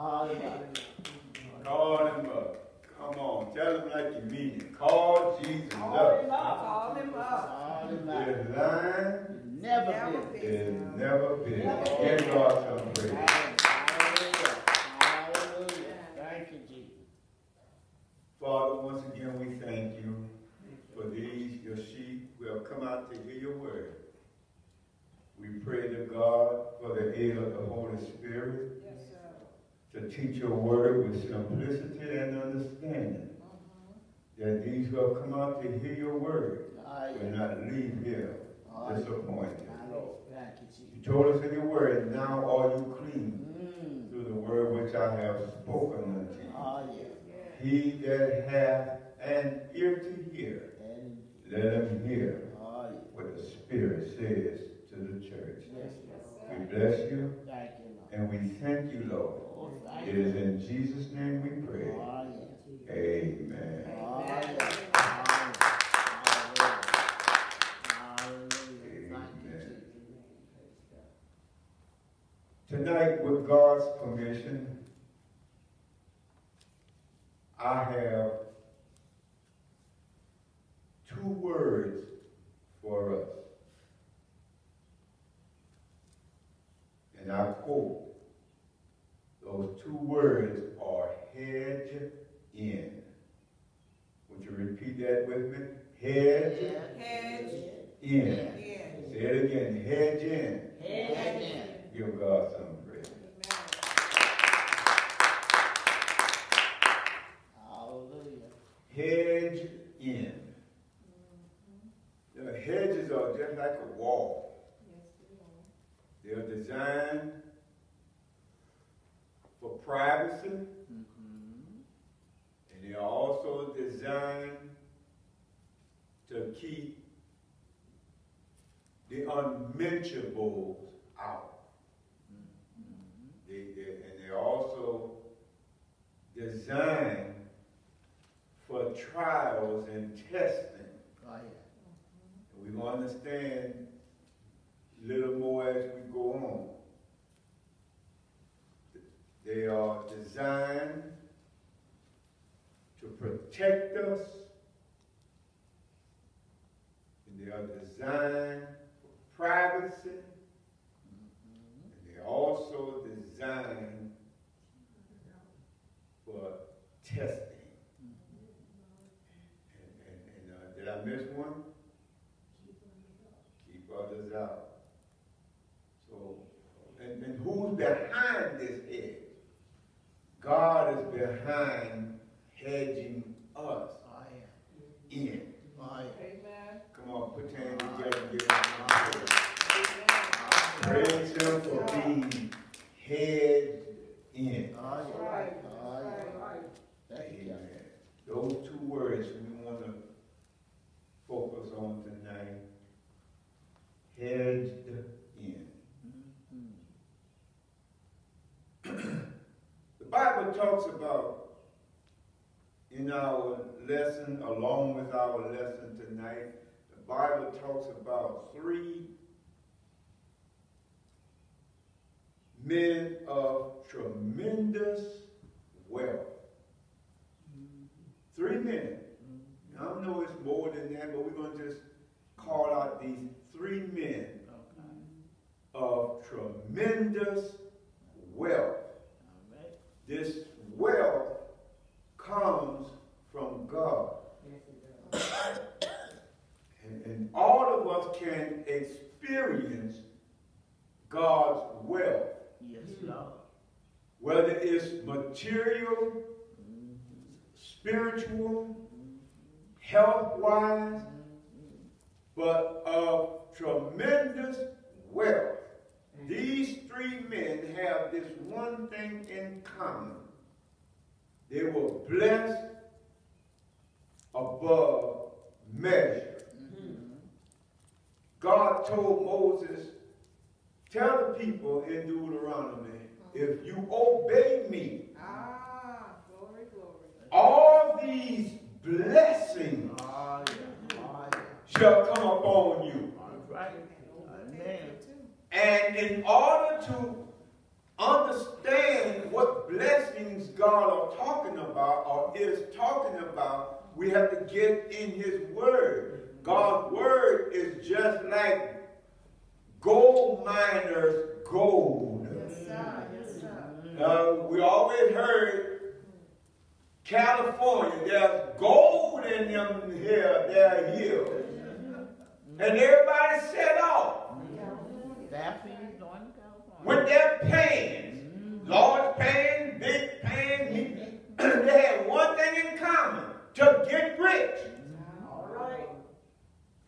Call him up. Call him up. Come on, tell him like you mean it. Call Jesus Call up. him up. Call him up. Call him up. His line Never been. is never been. Give God some praise. Hallelujah. Hallelujah. Thank you, Jesus. Father, once again we thank you for these, your sheep who have come out to hear your word. We pray to God for the aid of the Holy Spirit. Yes, sir. To teach your word with simplicity and understanding. That these who have come out to hear your word will not leave here disappointed. You told us in your word, now are you clean through the word which I have spoken unto you. He that hath an ear to hear, let him hear what the Spirit says to the church. We bless you and we thank you, Lord. It is in Jesus' name we pray. Amen. Amen. Tonight, with God's permission, I have 2 words for us. And I quote, those 2 words are hedge in. Would you repeat that with me? Hedge in. Say it again. Hedge in. Hedge in. Give God some praise. Hallelujah. Hedge in. The hedges are just like a wall. They are designed for privacy. And they are also designed to keep the unmentionables out. And they're also designed for trials and testing. And we're going to understand a little more as we go on. They are designed to protect us. And they are designed for privacy. And they're also designed for testing. And did I miss one? Keep others out. So, and who's behind this hedge? God is behind hedging us in. Amen. Come on, put your hands together and give him some praise. Praise him for being hedged in. Right. Amen. Those 2 words we want to focus on tonight. Hedged in. The Bible talks about, in our lesson, along with our lesson tonight, the Bible talks about 3 men of tremendous wealth. 3 men. Now, I know it's more than that, but we're going to just call out these 3 men of tremendous wealth. This wealth comes from God. And all of us can experience God's wealth. Yes, Lord. Whether it's material, spiritual, health-wise, but of tremendous wealth. These 3 men have this one thing in common. They were blessed above measure. God told Moses, tell the people in Deuteronomy, if you obey me, Glory, glory. all these blessings shall come upon you. And in order to understand what blessings God are talking about or is talking about, we have to get in his word. God's word is just like gold miners' gold. Yes, sir. Yes, sir. We always heard California, there's gold in them here, their hills. And everybody set off with their pans, large pans, big pans. They had one thing in common, to get rich. All right.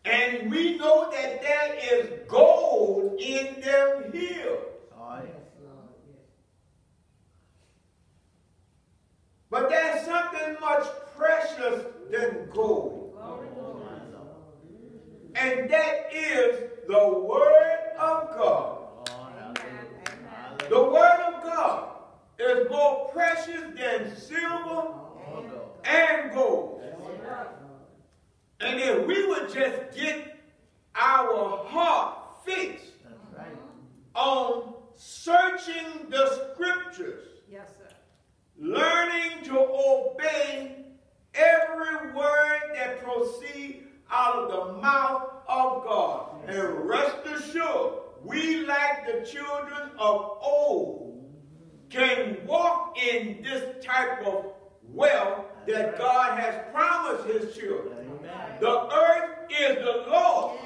And we know that there is gold in them hills. But there's something much precious than gold. And that is the Word of God. The Word of God is more precious than silver and gold. And if we would just get our heart fixed on searching the scriptures, Yes, sir. learning to obey every word that proceeds out of the mouth of God. And rest assured, we like the children of old can walk in this type of wealth that God has promised his children. The earth is the Lord.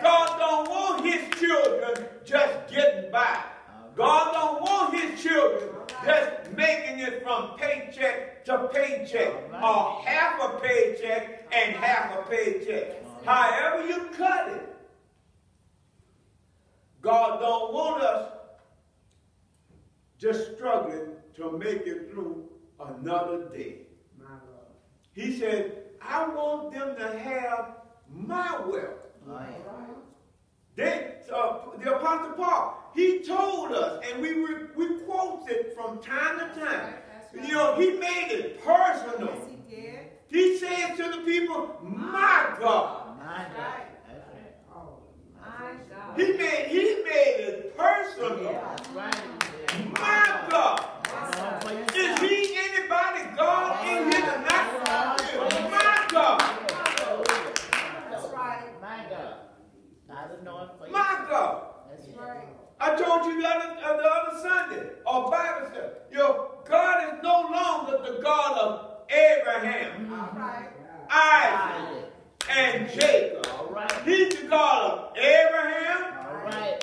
God don't want his children just getting by. God don't want his children just making it from paycheck to paycheck, or half a paycheck and half a paycheck. However you cut it, God don't want us just struggling to make it through another day. He said, I want them to have my wealth. The Apostle Paul, he told us, and we quote it from time to time. You know, he made it personal. Yes, he did. He said to the people, my God. My God. He made it personal. My God. Is he anybody God in here tonight? My God. That's right. My God. That's right. I told you the other Sunday, or Bible study, God is no longer the God of Abraham, All right. Isaac, and Jacob. He's the God of Abraham,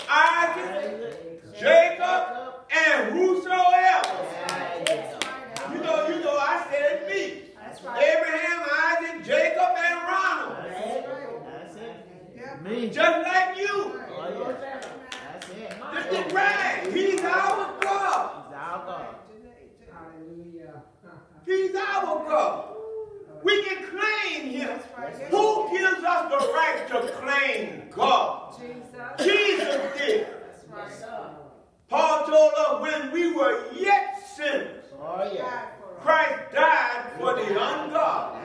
Isaac, Jacob, and whosoever. You know, I said me. That's right. Abraham, Isaac, Jacob, and Ronald. Yeah. Just like you. This is right. He's our God. He's our God. We can claim him. That's right. Yes, Who gives us the right to claim God? Jesus. Jesus did. That's right. Paul told us when we were yet sinners, God for us. Christ died for the ungodly.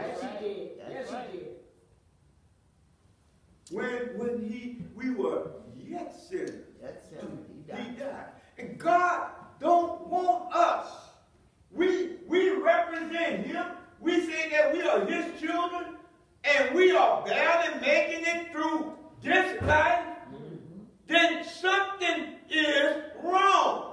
When we were yet sinners, he died. And God don't want us. We represent him. We say that we are his children, and we are barely making it through this life. Then something is wrong.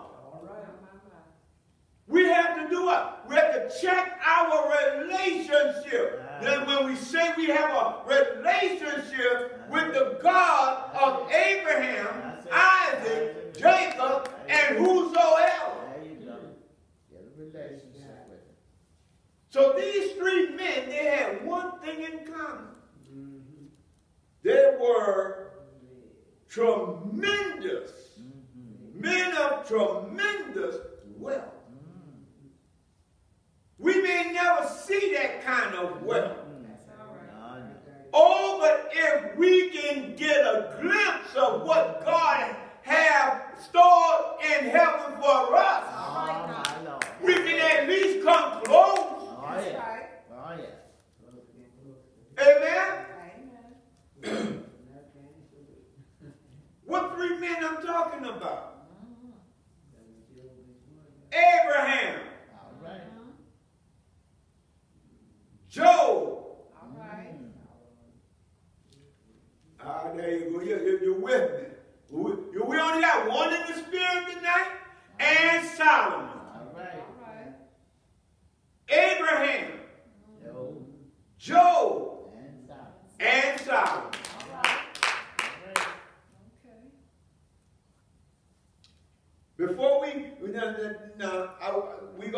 We have to do what? We have to check our relationship. Then when we say we have a relationship with the God of Abraham, Isaac, Jacob, and whosoever. So these three men, they had one thing in common. They were tremendous, men of tremendous wealth. We may never see that kind of wealth. Oh, but if we can get a glimpse of what God has stored in heaven for us, we can at least come close. That's right. Amen? Amen. What three men I'm talking about? Abraham,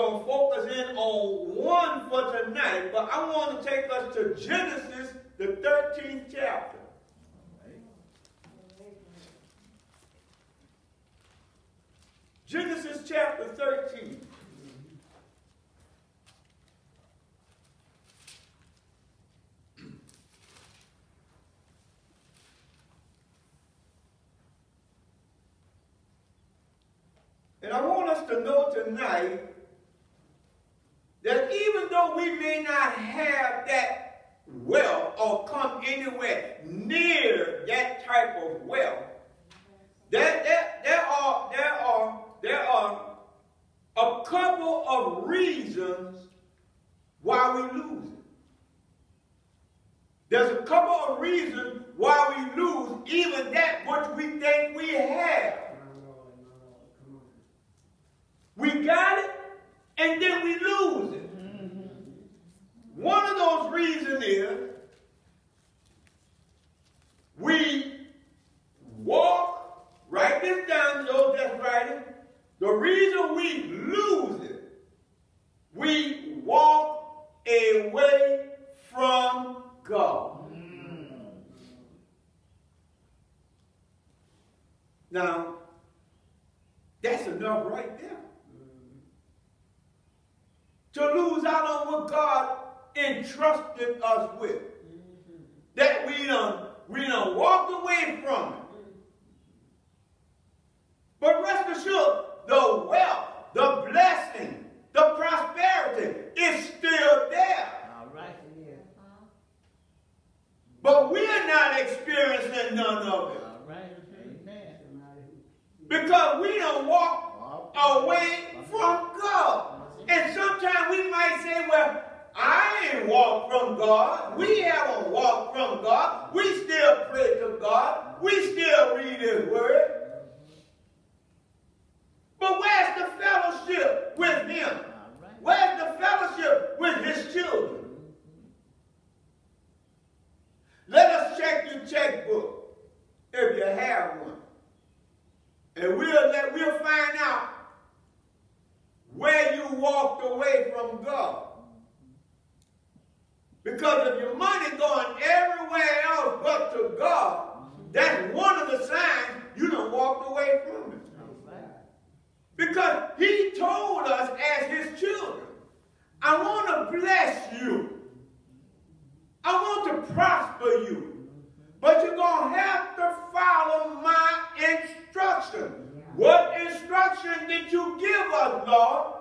going to focus in on one for tonight, but I want to take us to Genesis, the 13th chapter. Genesis chapter 13. And I want us to know tonight that even though we may not have that wealth or come anywhere near that type of wealth, there are a couple of reasons why we lose it. There's a couple of reasons why we lose even that which we think we have. We got it, and then we lose it. One of those reasons is we walk, write this down, those that's writing. The reason we lose it, we walk away from God. Now, that's enough right there. To lose out on what God entrusted us with. That we done walked away from it. But rest assured, the wealth, the blessing, the prosperity is still there. All right. But we're not experiencing none of it. All right. Amen. Because we don't walk away from God. And sometimes we might say, well, I ain't walked from God. We haven't walked from God. We still pray to God. We still read His Word. But where's the fellowship with Him? Where's the fellowship with His children? Let us check your checkbook if you have one. And we'll find out where you walked away from God. Because if your money going everywhere else but to God, that's one of the signs you done walked away from it. Because He told us as His children, I want to bless you. I want to prosper you. But you're going to have to follow my instruction. What instruction did you give us, Lord?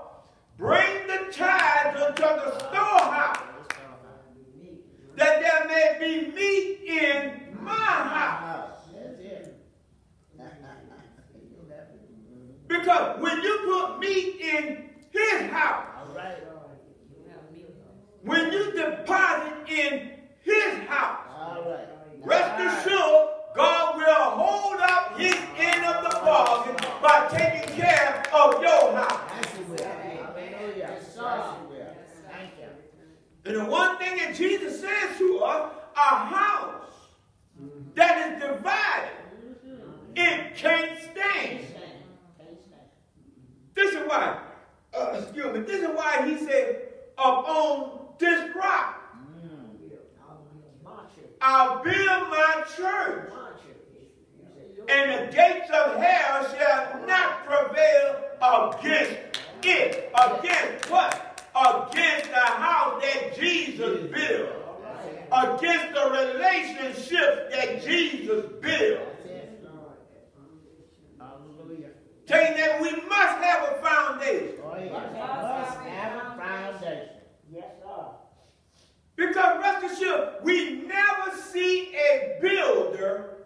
Bring the tithes unto the storehouse, that there may be meat in my house. Because when you put meat in His house, when you deposit in His house, rest assured, God will hold up His end of the bargain by taking care of your house. And the one thing that Jesus says to us, a house that is divided, it can't stand. This is why, this is why He said, upon this rock, I'll build my church, and the gates of hell shall not prevail against it. Against what? Against the house that Jesus built. Against the relationships that Jesus built. Saying that we must have a foundation. Oh, yes. Must have a foundation. Yes, sir. Because rest assured, we never see a builder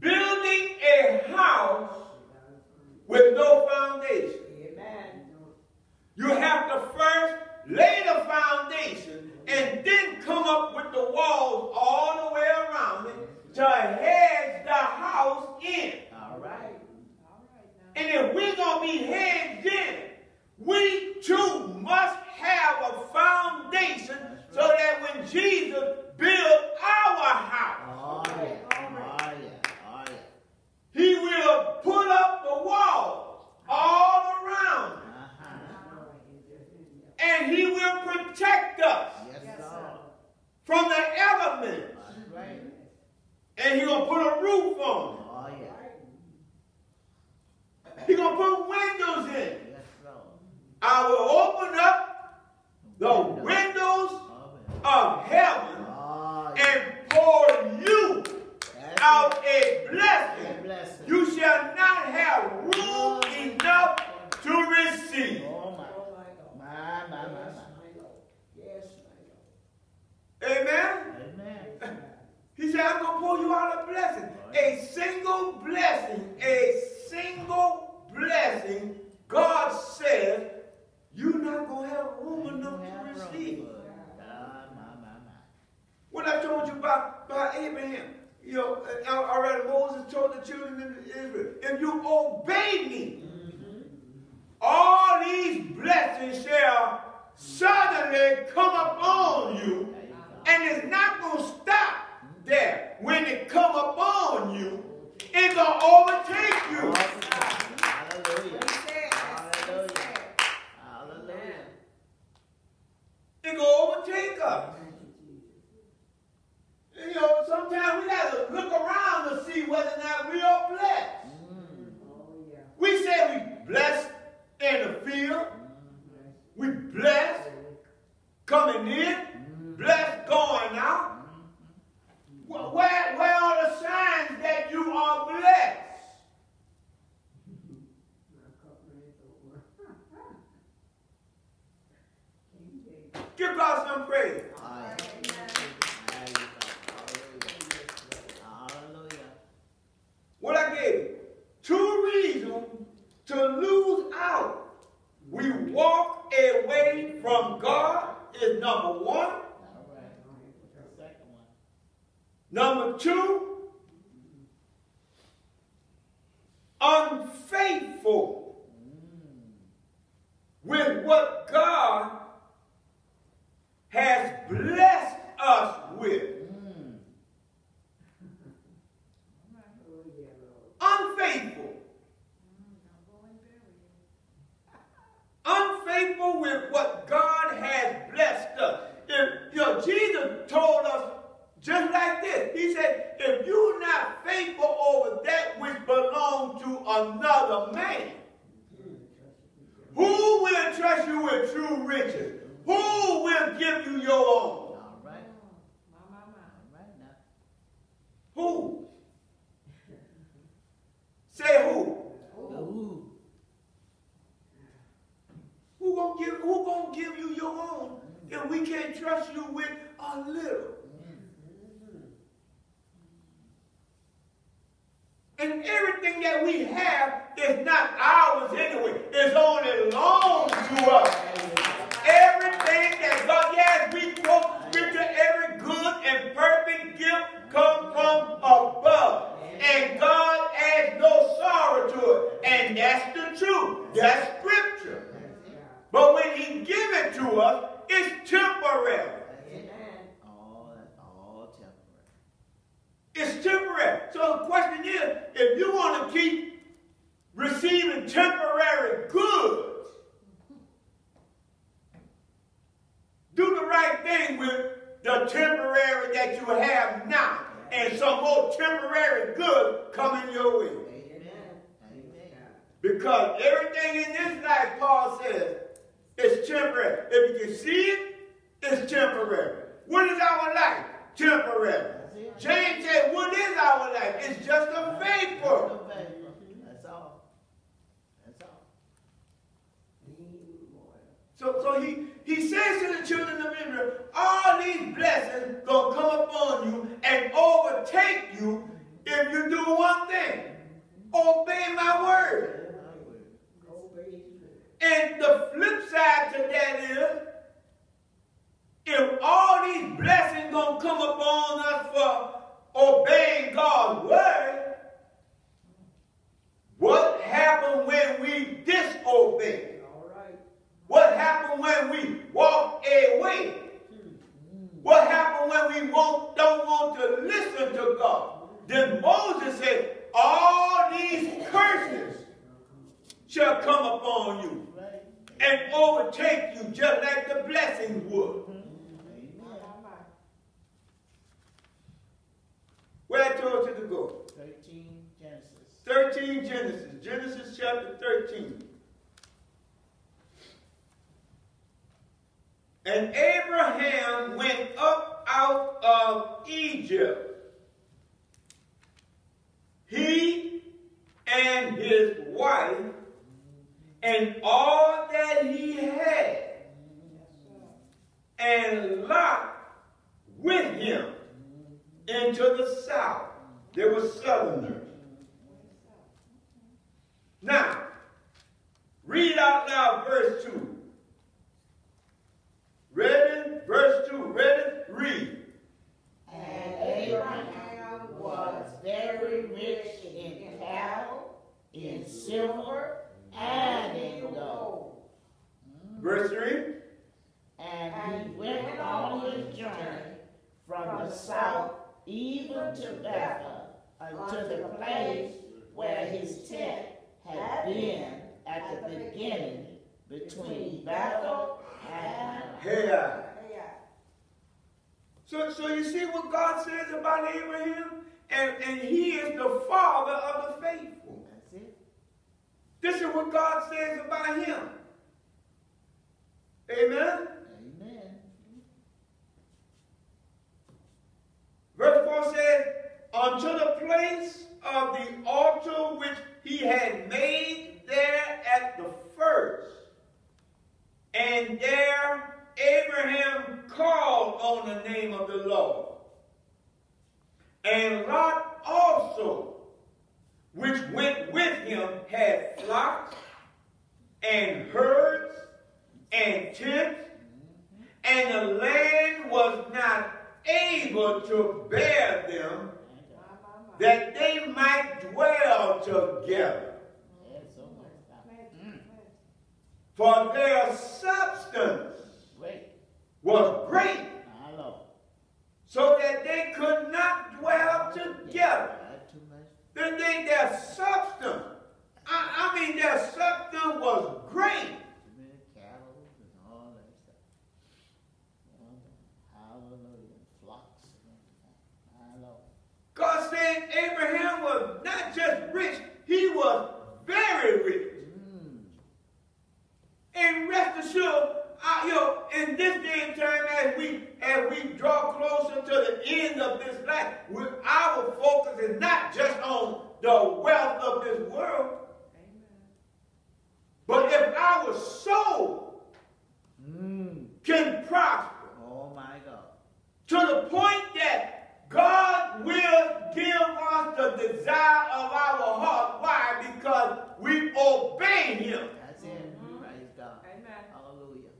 building a house with no foundation. Amen. You have to first lay the foundation and then come up with the walls all the way around it to hedge the house in. All right. And if we're going to be And he will protect us from the elements. Right. And he's going to put a roof on it. Oh, yeah. He's going to put windows in it. Yes, Lord. I will open up the windows of heaven Oh, yeah. and pour you That's out it. a blessing. A blessing. You shall not have room enough to receive. Oh, my. My. Yes, Amen? Amen. He said, I'm going to pour you out a blessing. A single blessing. A single blessing. God says, you're not going to have room enough to receive. What I told you about Abraham. You know, already Moses told the children of Israel, if you obey me, all these blessings shall suddenly come upon you, and it's not going to stop there. When it come upon you, it's going to overtake you. Hallelujah. Hallelujah. Hallelujah. It's going to overtake us. You know, sometimes we got to look around to see whether or not we are blessed. We say we blessed in the field. We blessed coming in. Blessed going out. Where are the signs that you are blessed? Give God some praise. What I gave you. 2 reasons to lose out. We walk away from God is number 1. All right. The second one. Number 2, unfaithful with what God has blessed us with. Unfaithful. Unfaithful with what God has blessed us. If, you know, Jesus told us just like this. He said, if you're not faithful over that which belongs to another man, who will trust you with true riches? Who will give you your own? All right. All right now. Who? Say who? Ooh. Who gonna give you your own if we can't trust you with a little? And everything that we have is not ours anyway. It's only loaned to us. Everything that God, yes, we quote scripture, every good and perfect gift comes from above. And God adds no sorrow to it. And that's the truth. That's scripture. But when he gives it to us, it's temporary. All temporary. It's temporary. So the question is, if you want to keep receiving temporary goods, do the right thing with the temporary that you have now. And some more temporary goods coming your way. Amen. Because everything in this life, Paul says, is temporary. If you can see it, it's temporary. What is our life? Temporary. James said, what is our life? It's just a vapor. That's all. That's all. So he says to the children of Israel, all these blessings going to come upon you and overtake you if you do one thing. Obey my word. And the flip side to that is, if all these blessings going to come upon us for obeying God's word, what happened when we disobey? What happened when we walk away? What happened when we don't want to listen to God? Then Moses said, all these curses shall come upon you. and overtake you just like the blessings would. Where I told you to go? 13 Genesis. 13 Genesis. Genesis chapter 13. And Abraham went up out of Egypt, he and his wife, and all that he had, and Lot with him into the south. There were southerners. Now, read out loud verse 2. Ready? Verse 2. Ready? Read. And Abraham was very rich in cattle, in silver, and in gold. Verse 3. And he went on his journey from the south even to Bethel, unto the place where his tent had been at the beginning, between Bethel and Hey. So you see what God says about Abraham? And he is the father of the faithful. That's it. This is what God says about him. Amen? Amen. Verse 4 says, unto the place of the altar which he had made there at the first. And there Abraham called on the name of the Lord. And Lot also, which went with him, had flocks and herds and tents, and the land was not able to bear them, that they might dwell together. For their substance was great, so that they could not dwell together. Then their substance, I mean their substance was great. God said Abraham was not just rich, he was very rich. And rest assured, in this day and time, as we draw closer to the end of this life, our focus is not just on the wealth of this world, but if our soul can prosper, oh my God, to the point that God will give us the desire of our heart. Why? Because we obey him. that's it. Praise God. Amen. Hallelujah.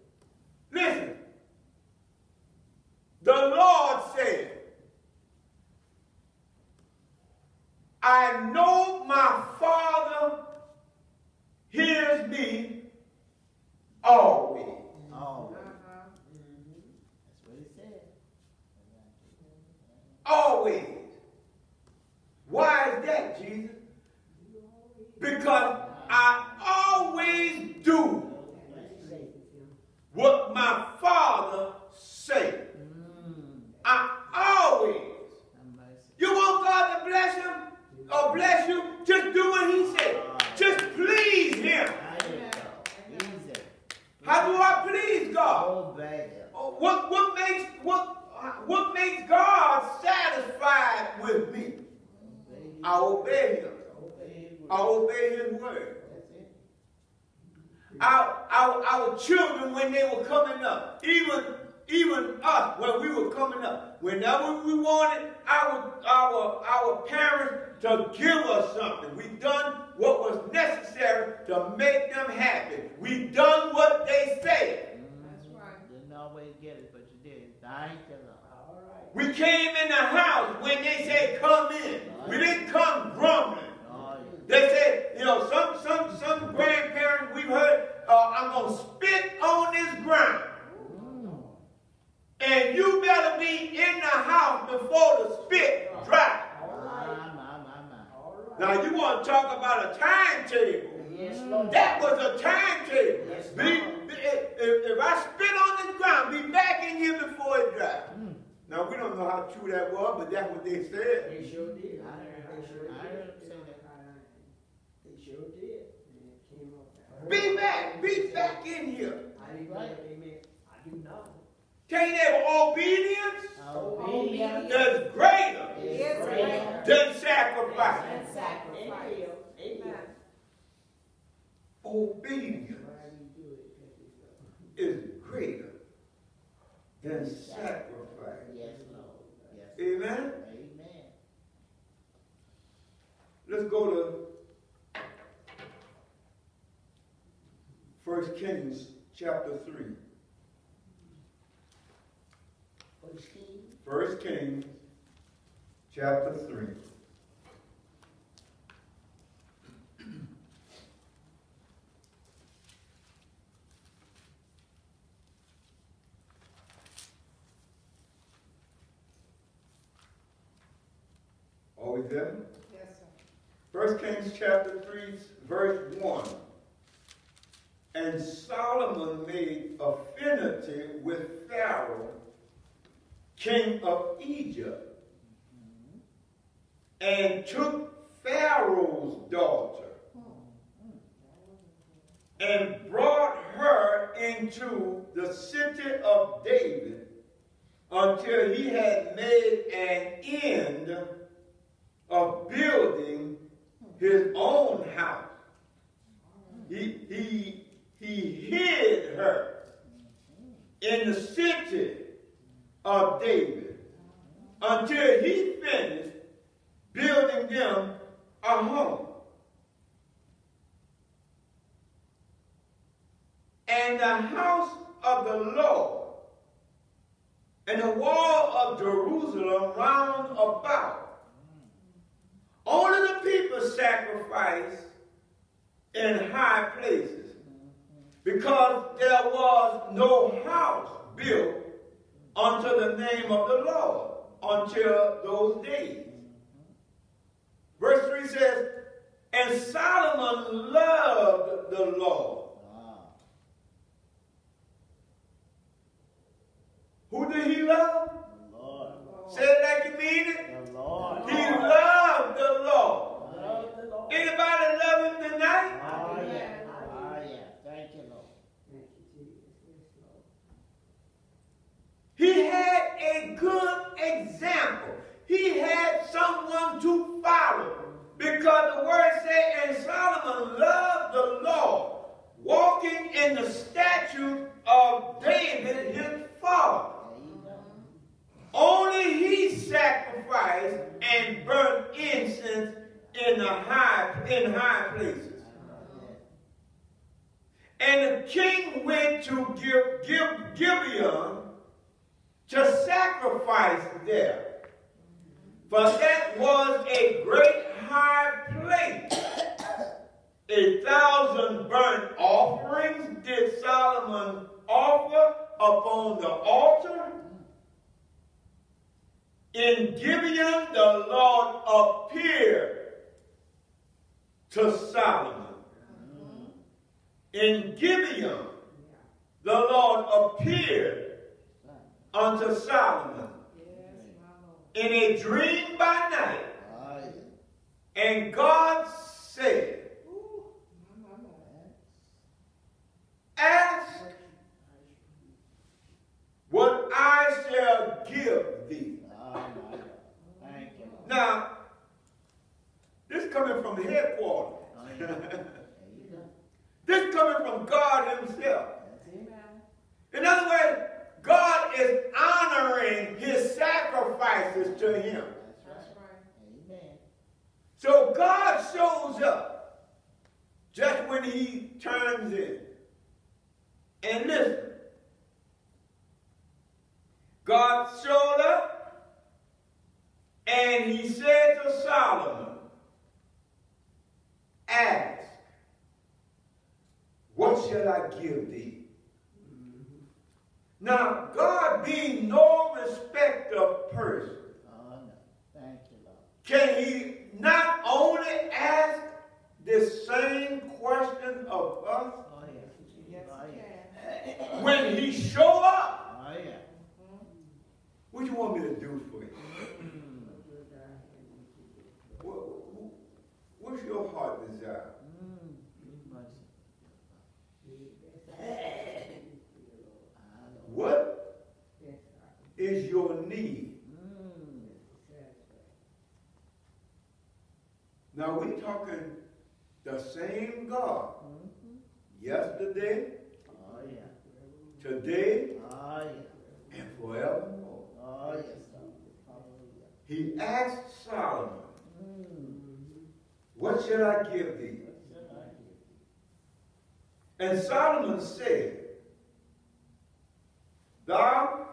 Listen, the Lord said, I know my Father hears me always. Oh. That's what he said. Always. Why is that, Jesus? Because I always do what my Father says. I always. You want God to bless him or bless you? Just do what he said. Just please him. How do I please God? What makes God satisfied with me? I obey him. I obey his word. Our children, when they were coming up, even us when we were coming up, whenever we wanted our parents to give us something, we done what was necessary to make them happy. We done what they said. That's right. Didn't always get it, but you did. Thank you, Lord. All right. We came in the house when they said come in. We didn't come grumbling. They said, some grandparents we've heard, I'm going to spit on this ground. And you better be in the house before the spit dry. Now you want to talk about a timetable. Yes, Lord. That was a timetable. Yes, If I spit on this ground, be back in here before it dries. Now, we don't know how true that was, but that's what they said. They sure did. I heard him say that. They sure did. And it came up. Be back in here. I didn't know what they meant. I do not. Tell you that obedience Obedience is greater is greater than sacrifice. than sacrifice. Amen. Obedience Why do you do it? is greater than sacrifice. Yes, Lord. Yes. Amen? Amen. Let's go to 1 Kings chapter 3. 1 Kings chapter 3. Always there? Yes, sir. 1 Kings chapter 3, verse 1. And Solomon made affinity with Pharaoh, king of Egypt, and took Pharaoh's daughter and brought her into the city of David until he had made an end of building his own house. He hid her in the city of David until he finished building them a home. And the house of the Lord and the wall of Jerusalem round about. Only the people sacrificed in high places, because there was no house built unto the name of the Lord until those days. Verse 3 says, and Solomon loved the Lord. Who did he love? The Lord. Say it like you mean it. The Lord. He loved the Lord. Love the Lord. Anybody love him tonight? Oh, yeah. Oh, yeah. Thank you, Lord. Thank you, Jesus. Yes, Lord. He had a good example. He had someone to follow. Because the word says, and Solomon loved the Lord, walking in the statutes of David his father. Only he sacrificed and burnt incense in high places. And the king went to Gibeon to sacrifice there. For that was a great high place. 1,000 burnt offerings did Solomon offer upon the altar. In Gibeon, the Lord appeared to Solomon. In Gibeon, the Lord appeared unto Solomon in a dream by night. And God said, ask what I shall give thee. Now, this coming from the headquarters. This coming from God himself. In other words, God is honoring his sacrifices to him. That's right. Amen. So God shows up just when he turns in. And listen, God showed up and he said to Solomon, ask, what shall I give thee? Now, God being no respect of person, Oh, no. Thank you, Lord. can he not only ask this same question of us Oh, yeah. Oh, yeah. when he show up? Oh, yeah. What you want me to do for you? What's your heart desire? What is your need? Now we're talking the same God. Yesterday, Oh, yeah. today, Oh, yeah. and forevermore. Oh, yes. He asked Solomon, what shall I give thee? And Solomon said, thou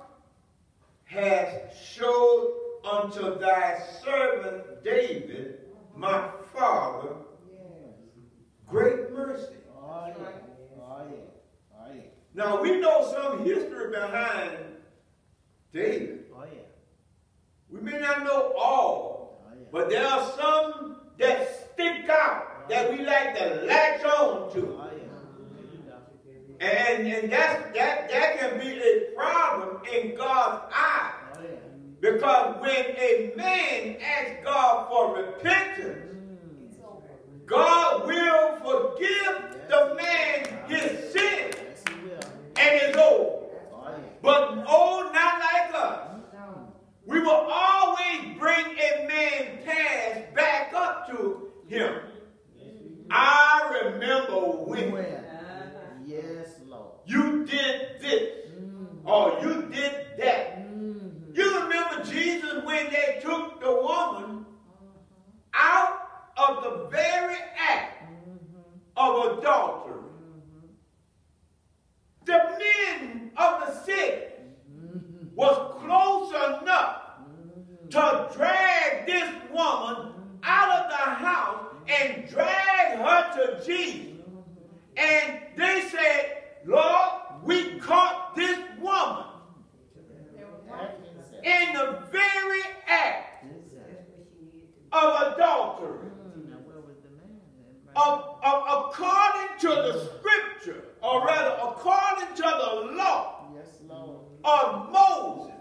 hast showed unto thy servant David, my father, great mercy. Oh, yeah. Oh, yeah. Oh, yeah. Now we know some history behind David. Oh, yeah. We may not know all, Oh, yeah. but there are some that stick out that we like to latch on to. Oh, yeah. And that can be a problem in God's eyes. Oh, yeah. Because when a man asks God for repentance, God will forgive the man his sin, Yes, he will. and it's over. Oh, yeah. But oh, not like us. We will always bring a man's past back up to him. I remember when Yes, Lord. you did this, or you did that. You remember Jesus when they took the woman out of the very act of adultery. The men of the city was close enough to drag this woman out of the house and drag her to Jesus. And they said, Lord, we caught this woman in the very act of adultery. According to the scripture, or rather according to the law of Moses,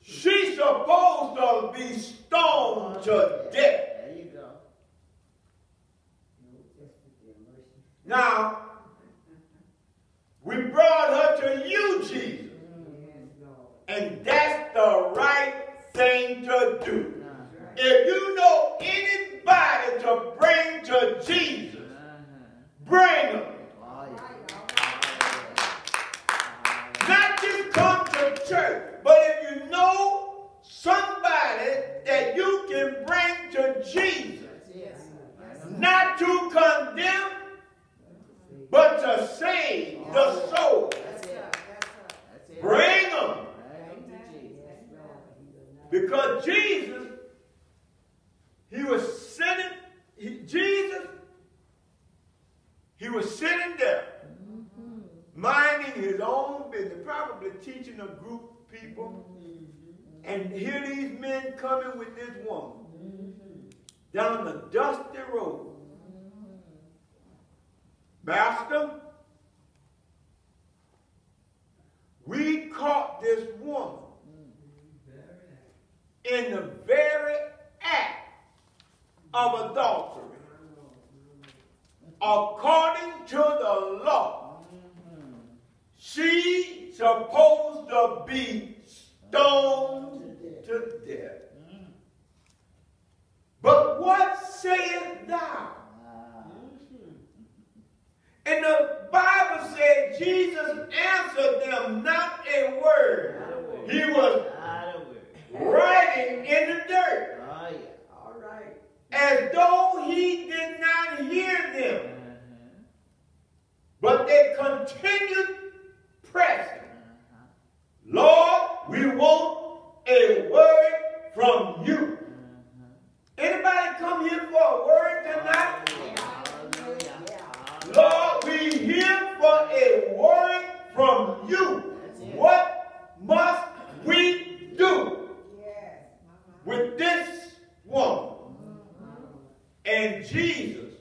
she's supposed to be stoned to death. There you go. Now, we brought her to you, Jesus. And that's the right thing to do. If you know anybody to bring to Jesus, bring them. Not just come to church, but if you know somebody that you can bring to Jesus, not to condemn, but to save the soul. Bring them. Because Jesus, he was sitting there, minding his own business, probably teaching a group of people, and here these men coming with this woman down the dusty road. Master, we caught this woman in the very act of adultery. According to the law, she's supposed to be stoned to death. But what sayest thou? And the Bible said Jesus answered them not a word. He was writing in the dirt. All right. As though he did not hear them. But they continued pressing. Lord, we want a word from you. Anybody come here for a word tonight? Lord, we here for a word from you. What must we do with this woman? And Jesus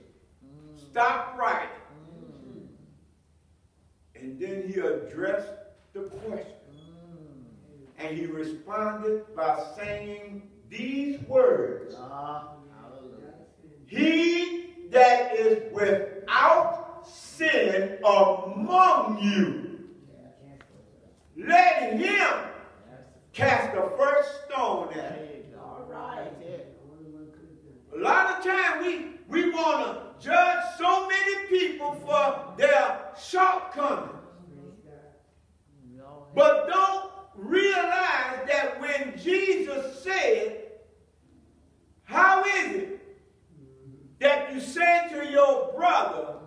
And then he addressed the question. And he responded by saying these words. He that is without sin among you, let him cast the first stone at him. All right. A lot of times we want to judge so many people for their shortcomings. But don't realize that when Jesus said, how is it that you say to your brother,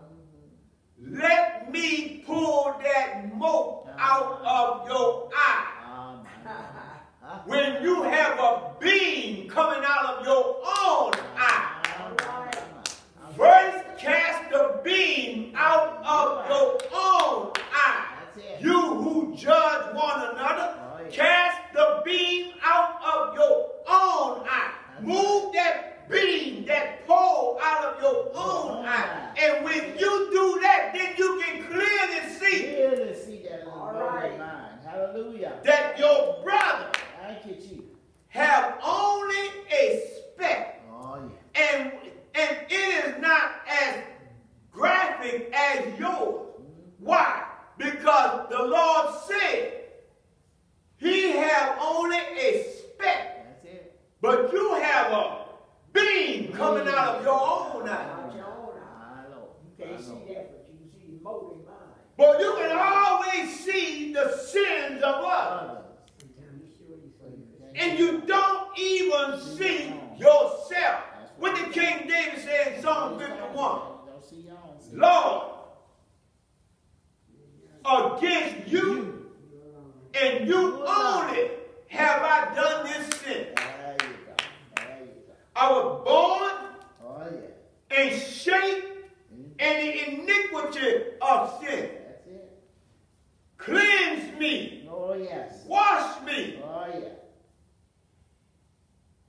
let me pull that mote out of your eye, when you have a beam coming out of your own eye? First cast the beam out of your own eye. You who judge one another, cast the beam out of your own eye. Move that beam, that pole out of your own eye. And when you do that, then you can clearly see that right. Hallelujah. That your brother have only a speck. And it is not as graphic as yours. Why? Because the Lord said he have only a speck. But you have a beam coming out of your own eye. You can't see that, but you can see the mote in mine. But you can always see the sins of others. And you don't even see yourself. What did King David say in Psalm 51? Lord, against you and you only have I done this sin. I was born in shape and the iniquity of sin. Cleanse me. Wash me.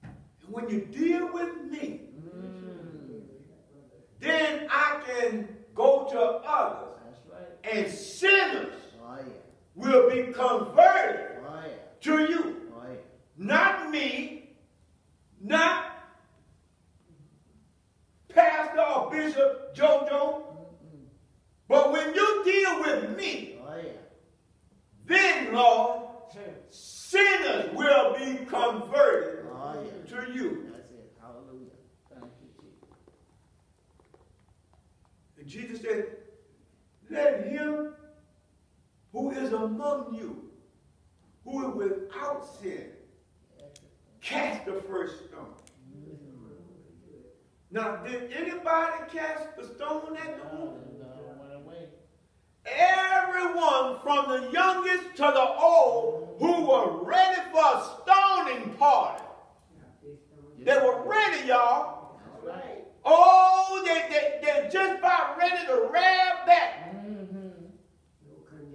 And when you deal with me, then I can go to others. And sinners will be converted to you. Not me, not Pastor or Bishop Jojo. But when you deal with me, then, Lord, sinners will be converted to you. That's it. Hallelujah. Thank you, Jesus. And Jesus said, let him who is among you, who is without sin, cast the first stone. Now, did anybody cast the stone at the woman? Everyone from the youngest to the old who were ready for a stoning party. They were ready, y'all. Oh, they're just about ready to rev back.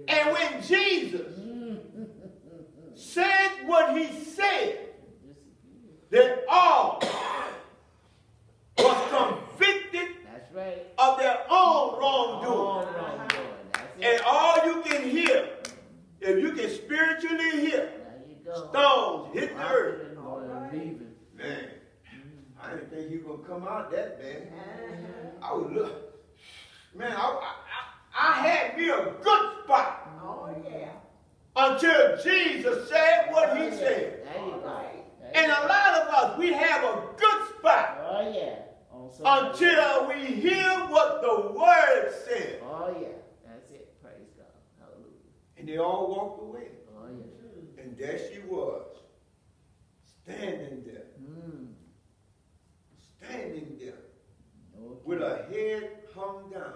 And when Jesus said what he said, that all was convicted of their own wrongdoing. And all you can hear, if you can spiritually hear, stones hit the earth. Man, I didn't think you were going to come out that bad. I would look. Man, I had me a good spot. Until Jesus said what he said. And a lot of us, we have a good spot. Until we hear what the word said. That's it. Praise God. Hallelujah. And they all walked away. And there she was, standing there. Standing there. With her head hung down.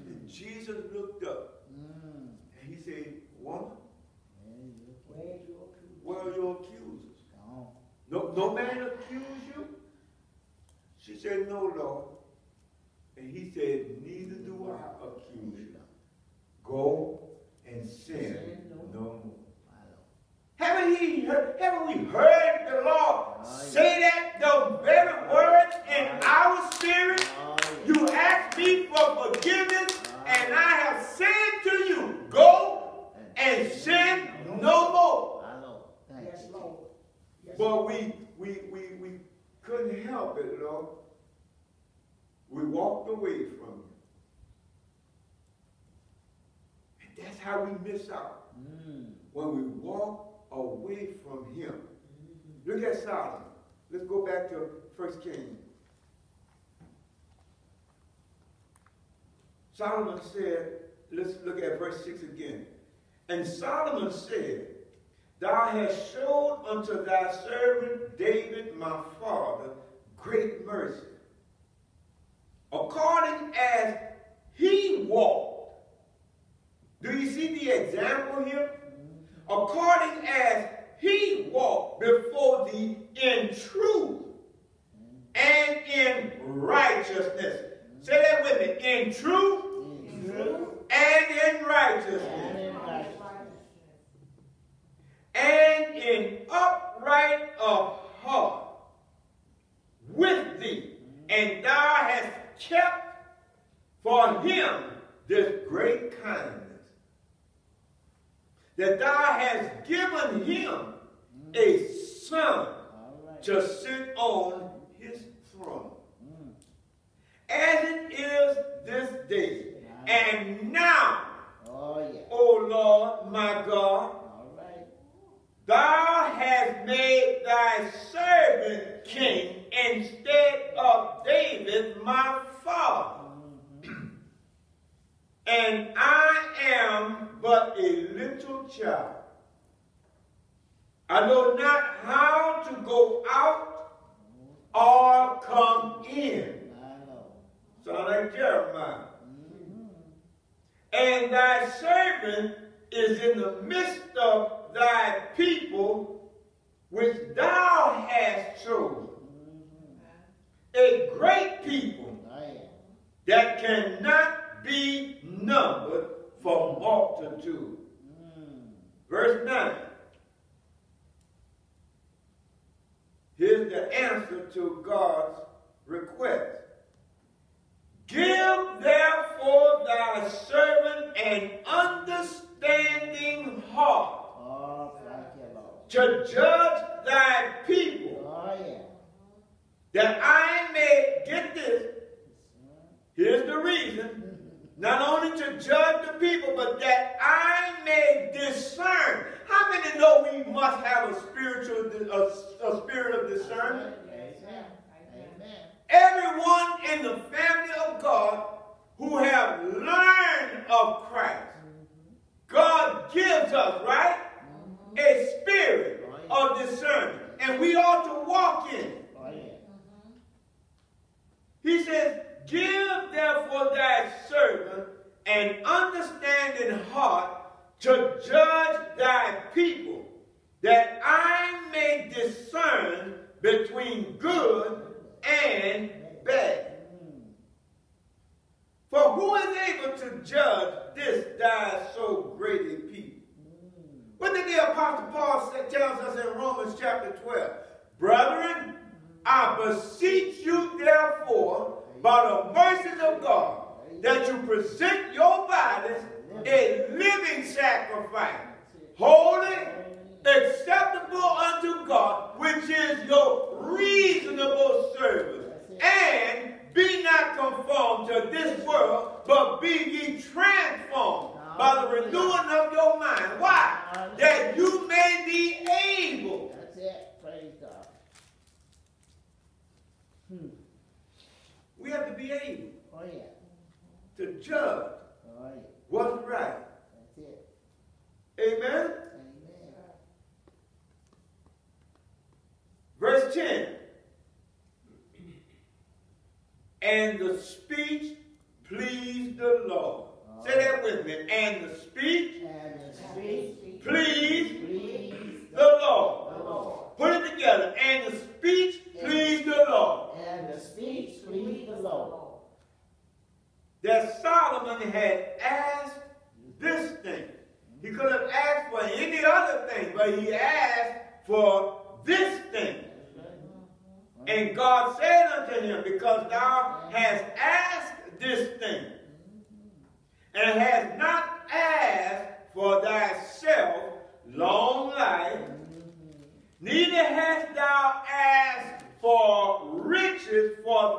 And Jesus looked up. And he said, woman, where are your accusers? No man accused you? She said, no, Lord. And he said, neither do I accuse you. Go and sin no more. Haven't we heard the Lord say that, the very words in our spirit? You asked me for forgiveness, and I have said to you, But we couldn't help it, Lord. We walked away from you. And that's how we miss out. When we walk away from him. Look at Solomon. Let's go back to 1 Kings. Solomon said, let's look at verse 6 again. And Solomon said, Thou hast showed unto thy servant David my father great mercy, according as he walked. Do you see the example here? According as he walked before thee in truth and in righteousness. Say that with me. In truth, and in righteousness. And in upright of heart with thee. And thou hast kept for him this great kindness, that thou hast given him a son to sit on his throne, as it is this day. And now, O Lord my God, thou hast made thy servant king instead of David my father. And I am but a little child. I know not how to go out or come in. Sound like Jeremiah. And thy servant is in the midst of thy people, which thou hast chosen. A great people that cannot be numbered for multitude. Verse 9. Here's the answer to God's request. Give therefore thy servant an understanding heart to judge thy people, that I may get this. Here's the reason. Not only to judge the people, but that I may discern. How many know we must have a spirit of discernment? Everyone in the family of God who have learned of Christ, God gives us, right, a spirit of discernment. And we ought to walk in it. He says, give therefore thy servant an understanding heart to judge thy people, that I may discern between good and bad. For who is able to judge this thy so great a people? What did the Apostle Paul tells us in Romans chapter 12? Brethren, I beseech you therefore, by the mercies of God, that you present your bodies a living sacrifice, holy, acceptable unto God, which is your reasonable service. And be not conformed to this world, but be ye transformed by the renewing of your mind. Why? That you may be able. That's it. Praise God. We have to be able to judge what's right. That's it. Amen? Amen. Verse 10. And the speech pleased the Lord. Say that with me. And the speech pleased the Lord. Put it together. And the speech pleased the Lord. And the speech pleased the Lord. That Solomon had asked this thing. He could have asked for any other thing, but he asked for this thing. And God said unto him, because thou hast asked this thing, and hast not asked for thyself long life, neither hast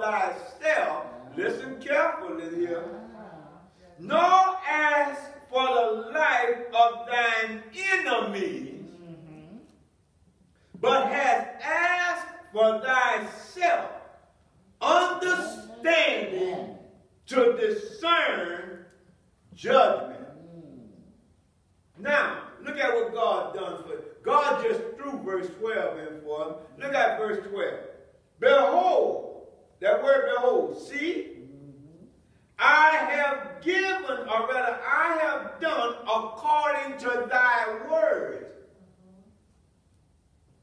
thyself, listen carefully here, nor ask for the life of thine enemies, but hast asked for thyself understanding to discern judgment. Now, look at what God done for you. God just threw verse 12 in for us. Look at verse 12. Behold, that word behold, see, I have given, or rather, I have done according to thy words.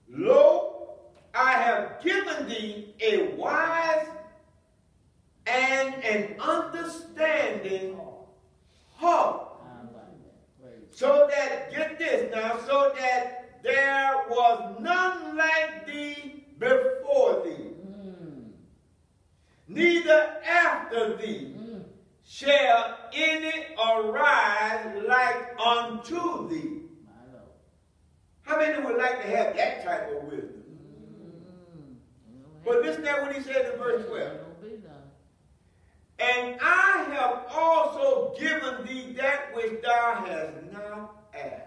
Lo, I have given thee a wise and an understanding heart. So that, get this now, so that there was none like thee before thee, neither after thee shall any arise like unto thee. How many would like to have that type of wisdom? But listen to what he said in verse 12. And I have also given thee that which thou hast not asked.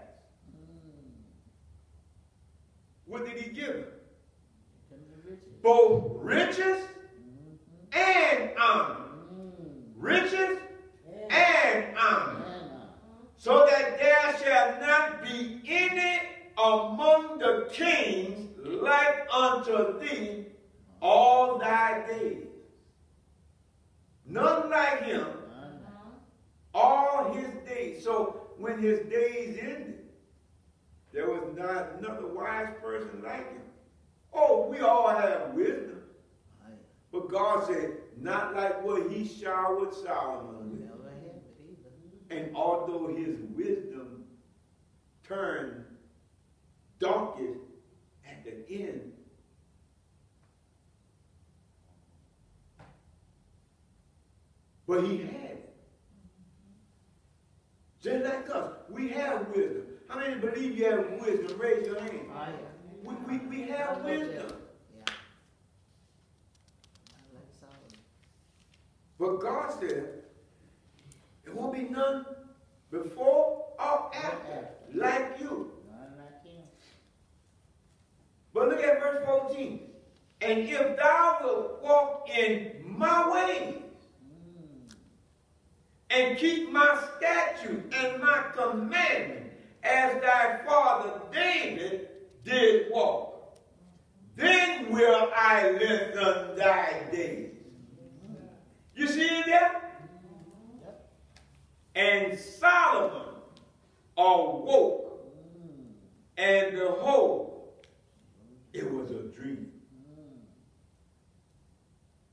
What did he give him? Both riches and honor. Riches and honor. So that there shall not be any among the kings like unto thee all thy days. None like him all his days. So when his days ended, there was not another wise person like him. Oh, we all have wisdom. But God said, not like what he showered Solomon with. And although his wisdom turned darkest at the end, but he had it. Just like us, we have wisdom. How many believe you have wisdom? Raise your hand. We have wisdom. But God said, there won't be none before or after like you. But look at verse 14. And if thou wilt walk in my ways, and keep my statutes and my commandments as thy father David did walk, then will I lengthen thy days. You see it there? And Solomon awoke, and behold, it was a dream.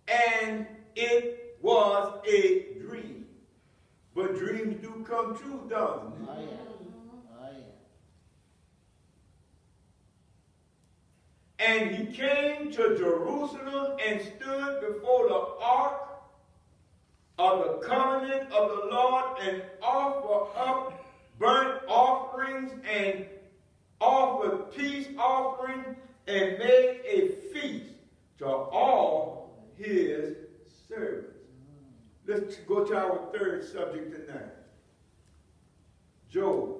And it was a dream. But dreams do come true, don't they? Oh, yeah. Oh, yeah. And he came to Jerusalem and stood before the ark of the covenant of the Lord and offered up burnt offerings and offered peace offerings and made a feast to all his servants. Let's go to our third subject tonight. Job.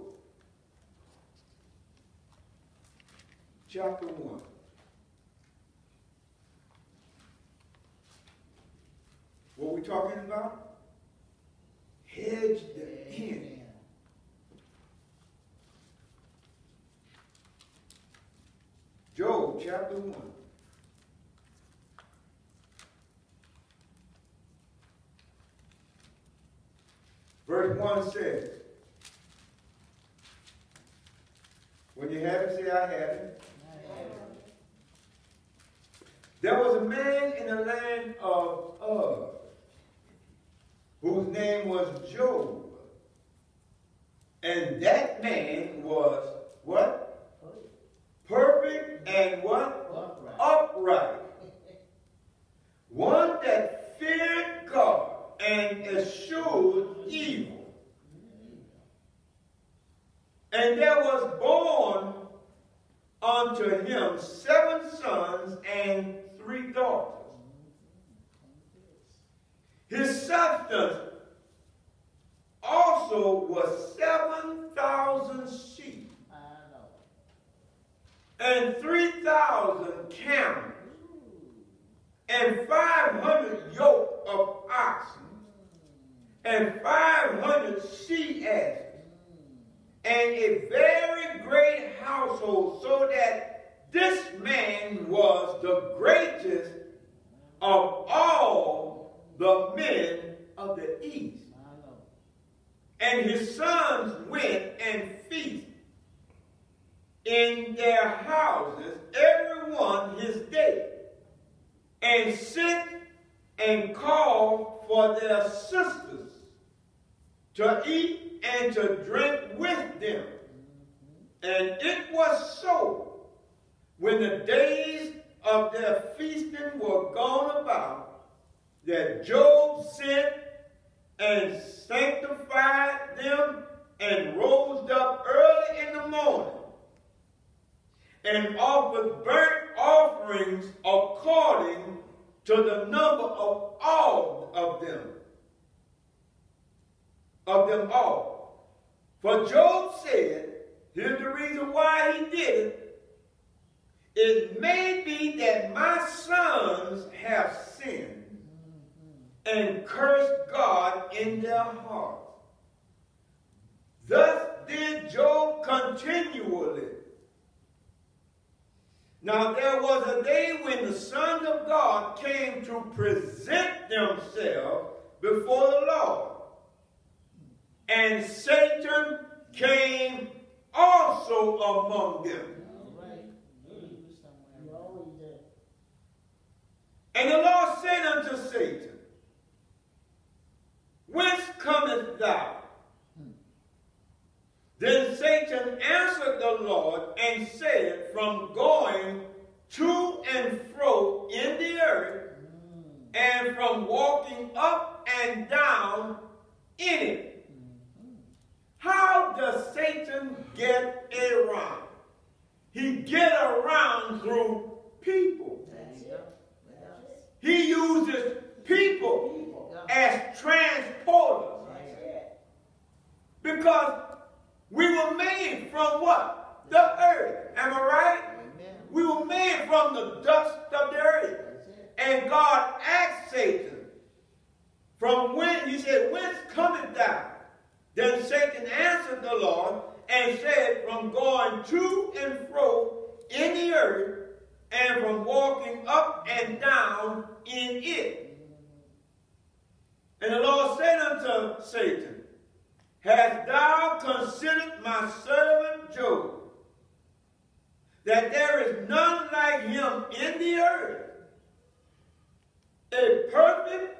Chapter 1. What are we talking about? Hedged in. Job chapter 1. Verse 1 says, when you have it, say, I have it. There was a man in the land of Uz, whose name was Job. And that man was what? Perfect and what? Upright. One that feared God and eschewed evil. And there was born unto him 7 sons and 3 daughters. His substance also was 7,000 sheep and 3,000 camels and 500 yoke of oxen and 500 she-asses and a very great household, so that this man was the greatest of all the men of the east. And his sons went and feasted in their houses, every one his day, and sent and called for their sisters to eat and to drink with them. And it was so, when the days of their feasting were gone about, that Job sent and sanctified them and rose up early in the morning and offered burnt offerings according to the number of all of them all. For Job said, here's the reason why he did it: it may be that my sons have sinned and cursed God in their hearts. Thus did Job continually. Now there was a day when the sons of God came to present themselves before the Lord, and Satan came also among them. And the Lord said unto Satan, Whence comest thou? Then Satan answered the Lord and said, From going to and fro in the earth, and from walking up and down in it. How does Satan get around? He get around through people. He uses people as transporters. Because we were made from what? The earth. Am I right? Amen. We were made from the dust of the earth. And God asked Satan, from when? He said, Whence cometh thou? Then Satan answered the Lord and said, From going to and fro in the earth, and from walking up and down in it. And the Lord said unto Satan, Hast thou considered my servant Job, that there is none like him in the earth, a perfect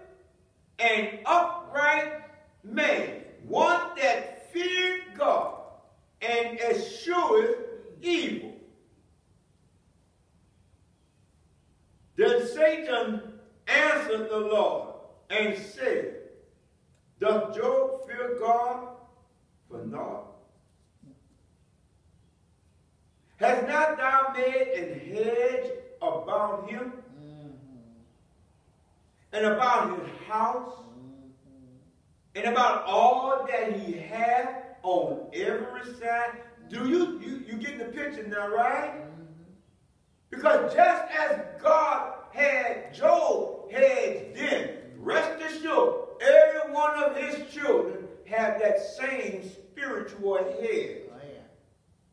and upright man, one that feared God and escheweth evil? Then Satan answered the Lord and said, Doth Job fear God for naught? Hast not thou made an hedge about him, and about his house, and about all that he hath on every side? Do you get the picture now, right? Because just as God had Job hedged in, rest assured, every one of his children have that same spiritual hedge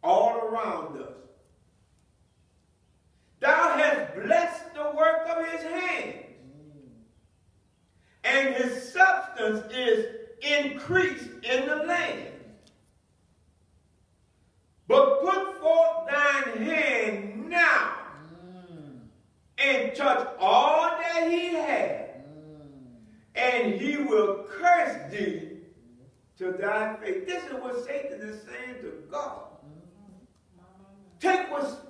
all around us. Thou hast blessed the work of his hands, and his substance is increased in the land. But put forth thine hand now, and touch all that he hath, and he will curse thee to thy face. This is what Satan is saying to God. Take what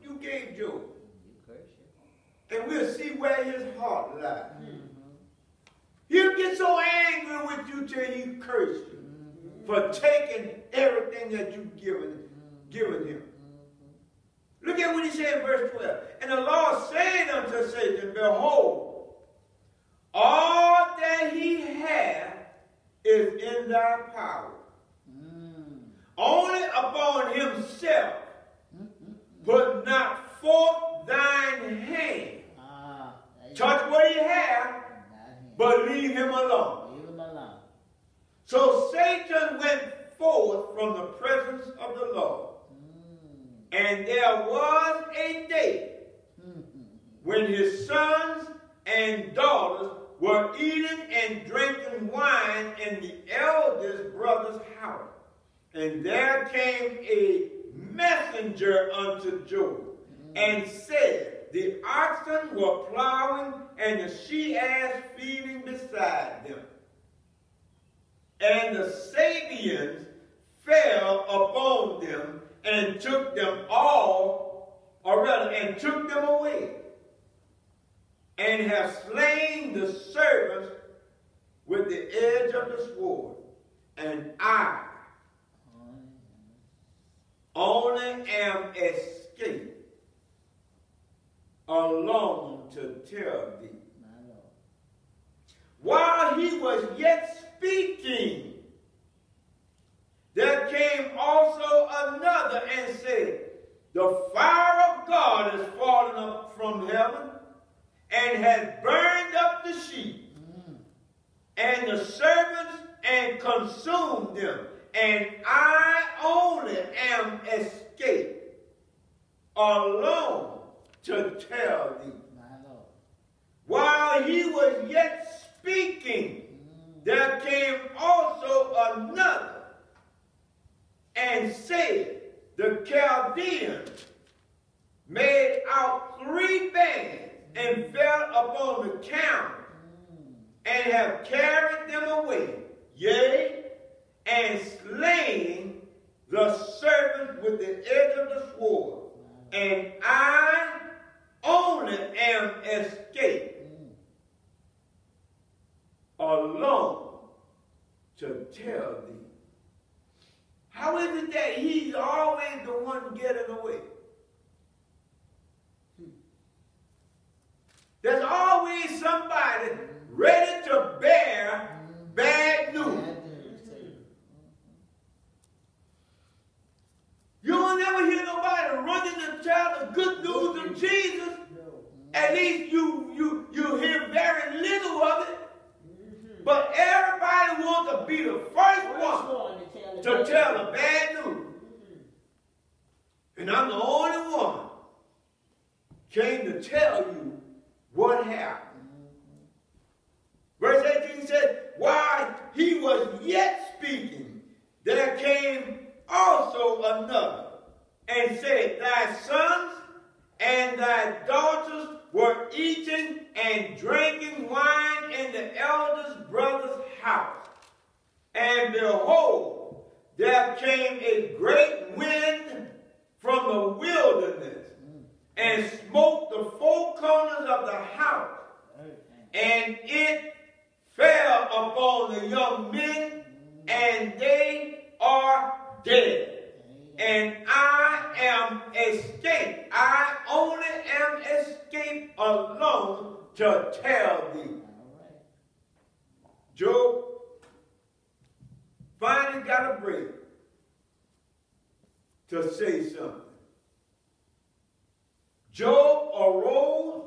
you gave Job, and we'll see where his heart lies. He'll get so angry with you till he curse you for taking everything that you've given him. Look at what he said in verse 12. And the Lord said unto Satan, Behold, all that he hath is in thy power. Only upon himself put not forth thine hand. Touch what he hath, but leave him alone. Leave him alone. So Satan went forth from the presence of the Lord. And there was a day when his sons and daughters were eating and drinking wine in the eldest brother's house. And there came a messenger unto Job, and said, the oxen were plowing, and the she-ass feeding beside them. And the Sabians fell upon them, and took them all, or rather, and took them away, and have slain the servants with the edge of the sword. And I only am escaped alone to tell thee. While he was yet speaking, there came also another and said, the fire of God is fallen up from heaven, and has burned up the sheep and the servants, and consumed them. And I only am escaped alone to tell thee. While he was yet speaking, there came also another and said, the Chaldeans made out 3 bands and fell upon the camels, and have carried them away, yea, and slain the servants with the edge of the sword. And I only am escaped alone to tell thee. How is it that he's always the one getting away? There's always somebody ready to bear bad news. You don't ever hear nobody running to tell the good news of Jesus. At least you hear very little of it. But everybody wants to be the first one to tell the bad news. And I'm the only one came to tell you what happened. Verse 18 said, while he was yet speaking, there came also another, and said, thy sons and thy daughters were eating and drinking wine in the eldest brother's house. And behold, there came a great wind from the wilderness, and smote the 4 corners of the house, and it fell upon the young men, and they are dead. And I am escaped. I only am escaped alone to tell thee. Job finally got a break to say something. Job arose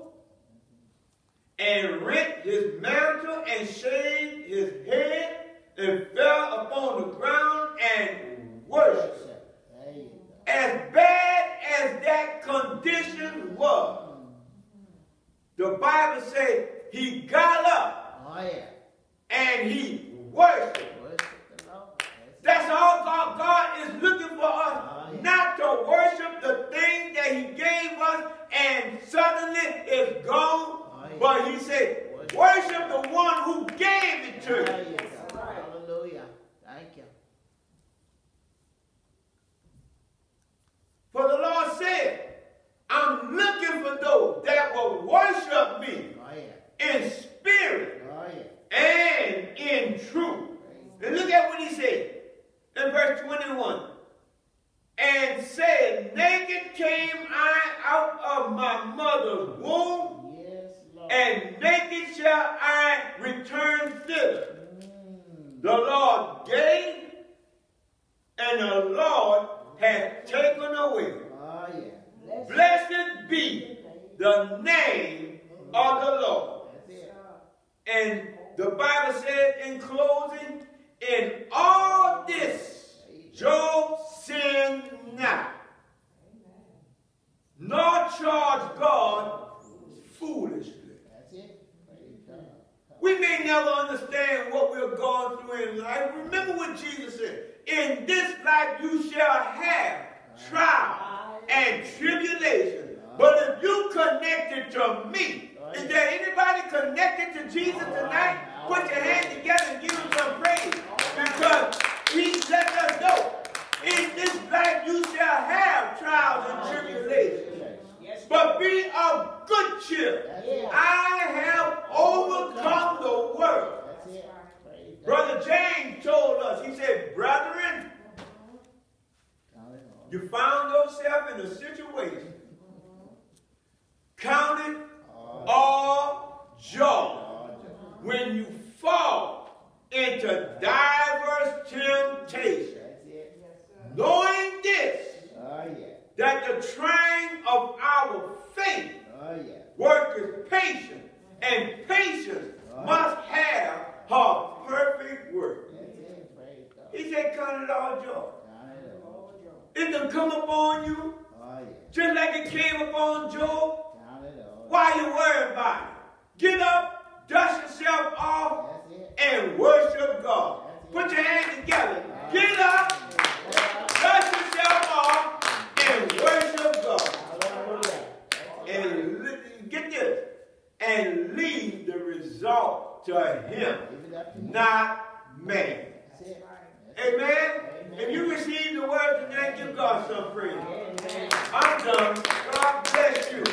and rent his mantle and shaved his head and fell upon the ground and worshiped. As bad as that condition was, the Bible says he got up and he worshiped. That's all God is looking for us, not to worship the thing that he gave us and suddenly it's gone. But he said, worship the one who gave it to you. Hallelujah. Thank you. For the Lord said, I'm looking for those that will worship me in spirit and in truth. And look at what he said in verse 21. And said, naked came I out of my mother's womb, and naked shall I The Lord gave, and the Lord has taken away. Oh, yeah. Blessed be the name of the Lord. That's it. And the Bible said in closing, in all this, Job sinned not, nor charged God foolishly. That's it. Praise God. We may never understand what we're going through in life. Remember what Jesus said. In this life you shall have trial and tribulation. But if you connected to me, is there anybody connected to Jesus tonight? Put your hands together and give him some praise. Because he let us know, in this life you shall have trials and tribulations. But be of good cheer. I have overcome the world. Brother James told us, he said, brethren, you found yourself in a situation. Count it all joy when you fall into diverse temptations. Knowing this, that the trying of our faith worketh patience, and patience must have her perfect work. He said, count it all joy. It can come upon you just like it came upon Job. Why you worried about it? Get up, dust yourself off, and worship God. Put your hands together. Get up, dust yourself off, and worship God. And get this, and leave the result to him, not man. Amen? If you receive the word tonight, give God some praise. I'm done. God bless you.